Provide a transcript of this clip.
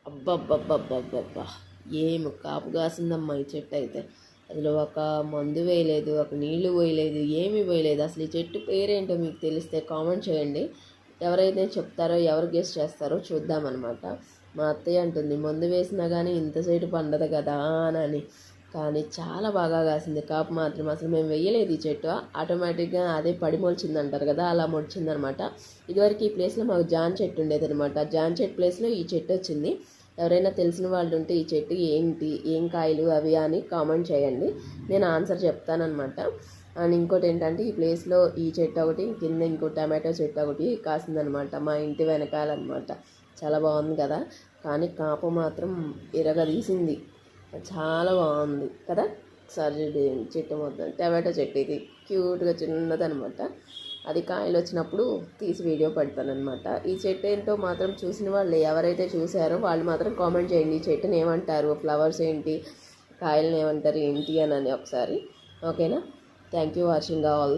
అబ్బబ్బబ్బబ్బబ్బబ్బా! ఏమి కాపు కాసిందమ్మా ఈ చెట్టు అయితే. అందులో ఒక మందు వేయలేదు, ఒక నీళ్లు పోయలేదు, ఏమీ పోయలేదు. అసలు ఈ చెట్టు పేరేంటో మీకు తెలిస్తే కామెంట్ చేయండి. ఎవరైతే చెప్తారో, ఎవరు గెస్ చేస్తారో చూద్దామన్నమాట. మా అత్తయ్య అంటుంది మందు వేసినా కానీ ఇంతసేపు పండదు కదా అని. కానీ చాలా బాగా కాసింది కాపు మాత్రం. అసలు మేము వేయలేదు ఈ చెట్టు, ఆటోమేటిక్గా అదే పడి మొలిచింది అంటారు కదా, అలా మొలిచిందనమాట. ఇదివరకు ఈ ప్లేస్లో మాకు జాన్ చెట్టు ఉండేదనమాట. జాన్ చెట్టు ప్లేస్లో ఈ చెట్టు వచ్చింది. ఎవరైనా తెలిసిన వాళ్ళు ఉంటే ఈ చెట్టు ఏంటి, ఏం కాయలు అవి అని కామెంట్ చేయండి, నేను ఆన్సర్ చెప్తానమాట. అండ్ ఇంకోటి ఏంటంటే ఈ ప్లేస్లో ఈ చెట్టు ఒకటి, కింద ఇంకో టమాటో చెట్టు ఒకటి కాసిందనమాట, మా ఇంటి వెనకాలన్నమాట. చాలా బాగుంది కదా, కానీ కాపు మాత్రం ఇరగదీసింది. చాలా బాగుంది కదా. ఒకసారి చెట్టు మొత్తం టమాటో చెట్టు, ఇది క్యూట్గా చిన్నదనమాట. అది కాయలు వచ్చినప్పుడు తీసి వీడియో పెడతానమాట. ఈ చెట్టు ఏంటో మాత్రం చూసిన వాళ్ళు, ఎవరైతే చూసారో వాళ్ళు మాత్రం కామెంట్ చేయండి, ఈ చెట్టుని ఏమంటారు, ఫ్లవర్స్ ఏంటి, కాయలను ఏమంటారు ఏంటి అని ఒకసారి. ఓకేనా. Thank you watching all.